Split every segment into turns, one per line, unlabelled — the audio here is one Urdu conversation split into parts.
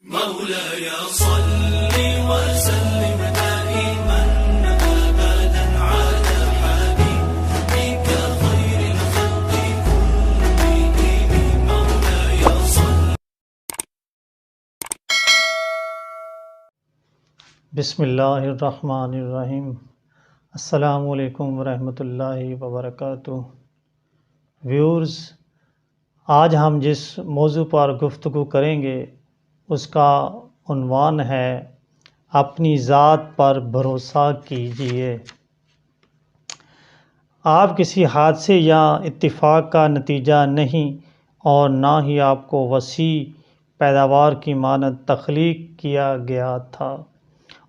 مولاي صل وسلم دائما أبدا على حبيبك خير الخلق كلهم مولاي صل.
بسم اللہ الرحمن الرحیم. السلام علیکم ورحمۃ اللہ وبرکاتہ. ویورز، آج ہم جس موضوع پر گفتگو کریں گے اس کا عنوان ہے اپنی ذات پر بھروسہ کیجیے. آپ کسی حادثے یا اتفاق کا نتیجہ نہیں اور نہ ہی آپ کو وسیع پیداوار کی مانند تخلیق کیا گیا تھا،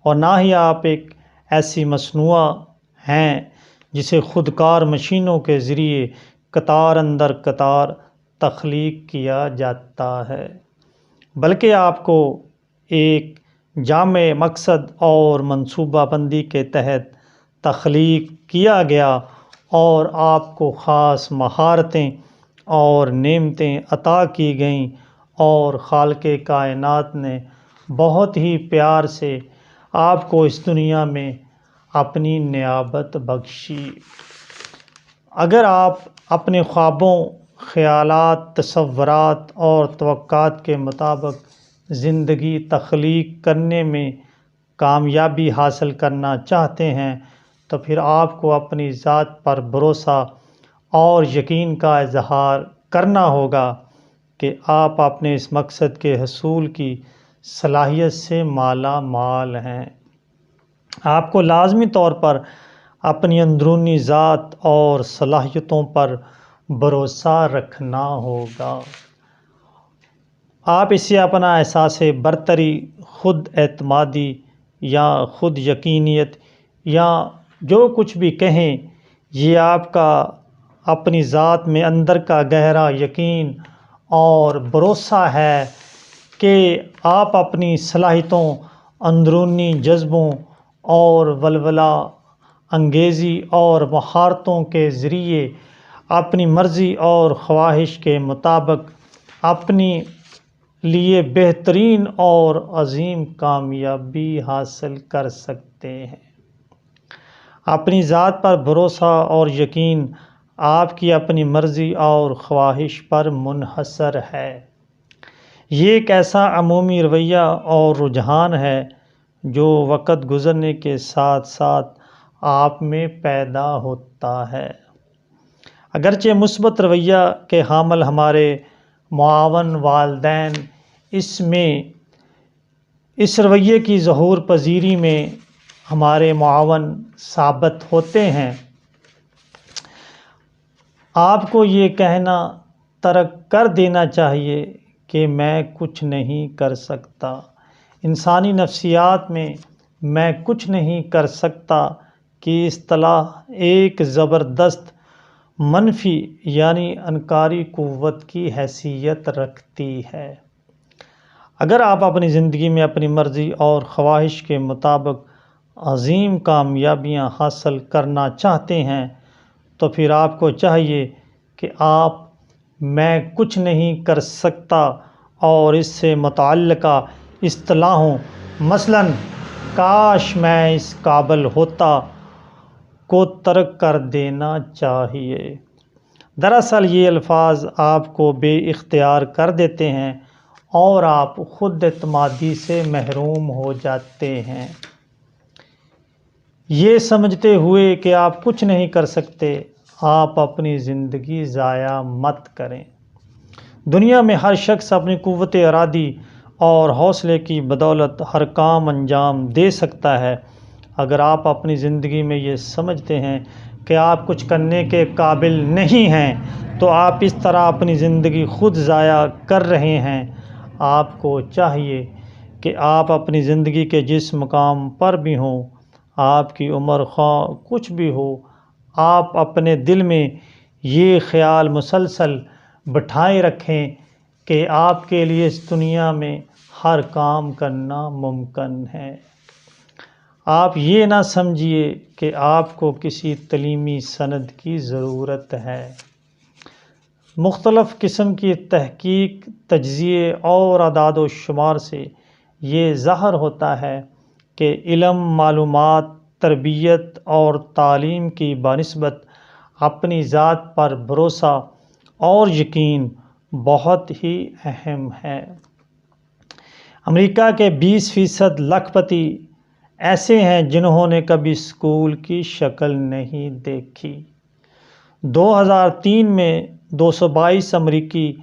اور نہ ہی آپ ایک ایسی مصنوعہ ہیں جسے خودکار مشینوں کے ذریعے قطار اندر قطار تخلیق کیا جاتا ہے، بلکہ آپ کو ایک جامع مقصد اور منصوبہ بندی کے تحت تخلیق کیا گیا، اور آپ کو خاص مہارتیں اور نعمتیں عطا کی گئیں، اور خالق کائنات نے بہت ہی پیار سے آپ کو اس دنیا میں اپنی نیابت بخشی. اگر آپ اپنے خوابوں، خیالات، تصورات اور توقعات کے مطابق زندگی تخلیق کرنے میں کامیابی حاصل کرنا چاہتے ہیں تو پھر آپ کو اپنی ذات پر بھروسہ اور یقین کا اظہار کرنا ہوگا کہ آپ اپنے اس مقصد کے حصول کی صلاحیت سے مالا مال ہیں. آپ کو لازمی طور پر اپنی اندرونی ذات اور صلاحیتوں پر بھروسہ رکھنا ہوگا. آپ اسے اپنا احساس برتری، خود اعتمادی یا خود یقینیت یا جو کچھ بھی کہیں، یہ آپ کا اپنی ذات میں اندر کا گہرا یقین اور بھروسہ ہے کہ آپ اپنی صلاحیتوں، اندرونی جذبوں اور ولولہ انگیزی اور مہارتوں کے ذریعے اپنی مرضی اور خواہش کے مطابق اپنی لیے بہترین اور عظیم کامیابی حاصل کر سکتے ہیں. اپنی ذات پر بھروسہ اور یقین آپ کی اپنی مرضی اور خواہش پر منحصر ہے. یہ ایک ایسا عمومی رویہ اور رجحان ہے جو وقت گزرنے کے ساتھ ساتھ آپ میں پیدا ہوتا ہے. اگرچہ مثبت رویہ کے حامل ہمارے معاون والدین اس رویے کی ظہور پذیری میں ہمارے معاون ثابت ہوتے ہیں. آپ کو یہ کہنا ترک کر دینا چاہیے کہ میں کچھ نہیں کر سکتا. انسانی نفسیات میں میں کچھ نہیں کر سکتا کی اصطلاح ایک زبردست منفی یعنی انکاری قوت کی حیثیت رکھتی ہے. اگر آپ اپنی زندگی میں اپنی مرضی اور خواہش کے مطابق عظیم کامیابیاں حاصل کرنا چاہتے ہیں تو پھر آپ کو چاہیے کہ آپ میں کچھ نہیں کر سکتا اور اس سے متعلقہ اصطلاحوں مثلاً کاش میں اس قابل ہوتا کو ترک کر دینا چاہیے. دراصل یہ الفاظ آپ کو بے اختیار کر دیتے ہیں اور آپ خود اعتمادی سے محروم ہو جاتے ہیں. یہ سمجھتے ہوئے کہ آپ کچھ نہیں کر سکتے، آپ اپنی زندگی ضائع مت کریں. دنیا میں ہر شخص اپنی قوت ارادی اور حوصلے کی بدولت ہر کام انجام دے سکتا ہے. اگر آپ اپنی زندگی میں یہ سمجھتے ہیں کہ آپ کچھ کرنے کے قابل نہیں ہیں تو آپ اس طرح اپنی زندگی خود ضائع کر رہے ہیں. آپ کو چاہیے کہ آپ اپنی زندگی کے جس مقام پر بھی ہوں، آپ کی عمر خواہ کچھ بھی ہو، آپ اپنے دل میں یہ خیال مسلسل بٹھائے رکھیں کہ آپ کے لیے اس دنیا میں ہر کام کرنا ممکن ہے. آپ یہ نہ سمجھیے کہ آپ کو کسی تعلیمی سند کی ضرورت ہے. مختلف قسم کی تحقیق، تجزیے اور اعداد و شمار سے یہ ظاہر ہوتا ہے کہ علم، معلومات، تربیت اور تعلیم کی بنسبت اپنی ذات پر بھروسہ اور یقین بہت ہی اہم ہے۔ امریکہ کے 20% لاکھ پتی ایسے ہیں جنہوں نے کبھی اسکول کی شکل نہیں دیکھی۔ 2003 میں 222 امریکی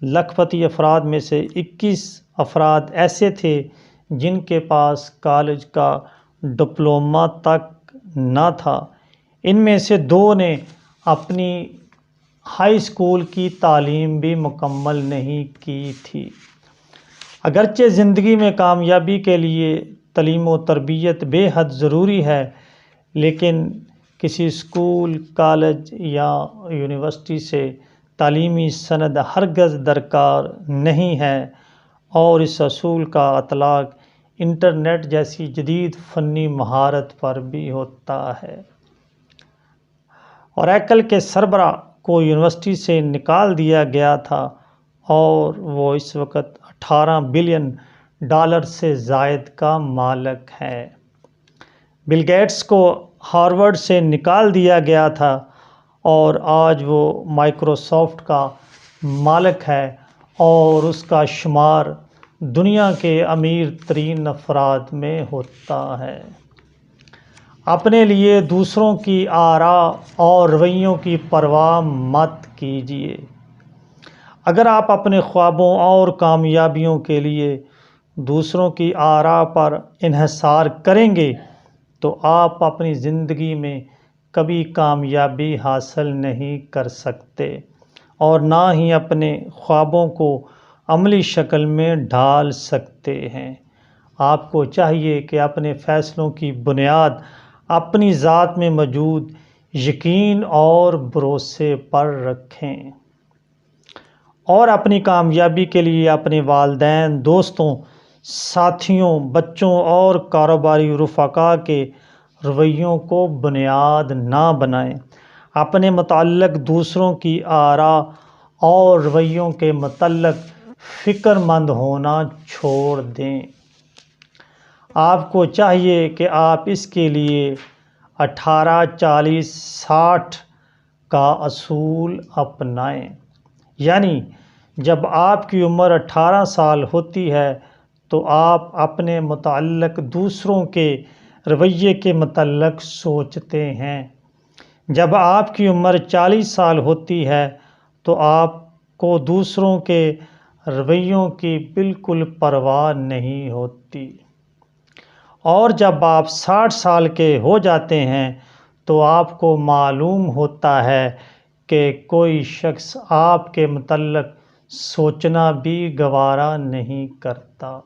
لاکھ پتی افراد میں سے 21 افراد ایسے تھے جن کے پاس کالج کا ڈپلومہ تک نہ تھا۔ ان میں سے 2 نے اپنی ہائی اسکول کی تعلیم بھی مکمل نہیں کی تھی۔ اگرچہ زندگی میں کامیابی کے لیے تعلیم و تربیت بے حد ضروری ہے، لیکن کسی اسکول، کالج یا یونیورسٹی سے تعلیمی سند ہرگز درکار نہیں ہے، اور اس اصول کا اطلاق انٹرنیٹ جیسی جدید فنی مہارت پر بھی ہوتا ہے۔ اوریکل کے سربراہ کو یونیورسٹی سے نکال دیا گیا تھا اور وہ اس وقت $18 بلین سے زائد کا مالک ہے۔ بل گیٹس کو ہارورڈ سے نکال دیا گیا تھا اور آج وہ مائیکروسافٹ کا مالک ہے اور اس کا شمار دنیا کے امیر ترین افراد میں ہوتا ہے۔ اپنے لیے دوسروں کی آراء اور رویوں کی پرواہ مت کیجیے۔ اگر آپ اپنے خوابوں اور کامیابیوں کے لیے دوسروں کی آراء پر انحصار کریں گے تو آپ اپنی زندگی میں کبھی کامیابی حاصل نہیں کر سکتے اور نہ ہی اپنے خوابوں کو عملی شکل میں ڈھال سکتے ہیں۔ آپ کو چاہیے کہ اپنے فیصلوں کی بنیاد اپنی ذات میں موجود یقین اور بھروسے پر رکھیں، اور اپنی کامیابی کے لیے اپنے والدین، دوستوں، ساتھیوں، بچوں اور کاروباری رفقا کے رویوں کو بنیاد نہ بنائیں۔ اپنے متعلق دوسروں کی آراء اور رویوں کے متعلق فکر مند ہونا چھوڑ دیں۔ آپ کو چاہیے کہ آپ اس کے لیے 18-40-60 کا اصول اپنائیں، یعنی جب آپ کی عمر 18 سال ہوتی ہے تو آپ اپنے متعلق دوسروں کے رویے کے متعلق سوچتے ہیں، جب آپ کی عمر 40 سال ہوتی ہے تو آپ کو دوسروں کے رویوں کی بالکل پرواہ نہیں ہوتی، اور جب آپ 60 سال کے ہو جاتے ہیں تو آپ کو معلوم ہوتا ہے کہ کوئی شخص آپ کے متعلق سوچنا بھی گوارا نہیں کرتا۔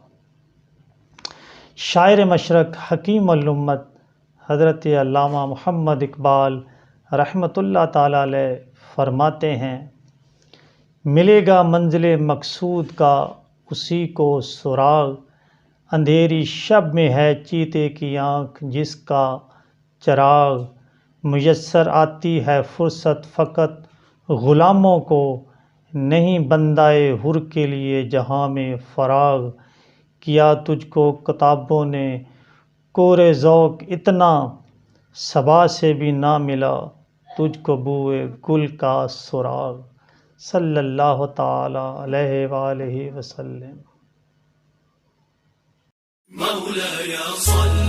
شاعر مشرق، حکیم الامت حضرت علامہ محمد اقبال رحمۃ اللہ تعالیٰ علیہ فرماتے ہیں، ملے گا منزل مقصود کا اسی کو سراغ، اندھیری شب میں ہے چیتے کی آنکھ جس کا چراغ، میسر آتی ہے فرصت فقط غلاموں کو، نہیں بندہ حر کے لیے جہاں میں فراغ، کیا تجھ کو کتابوں نے کور ذوق اتنا، صبا سے بھی نہ ملا تجھ کو بوئے گل کا سراغ، صلی اللہ تعالی علیہ وآلہ وسلم۔
مولاي صل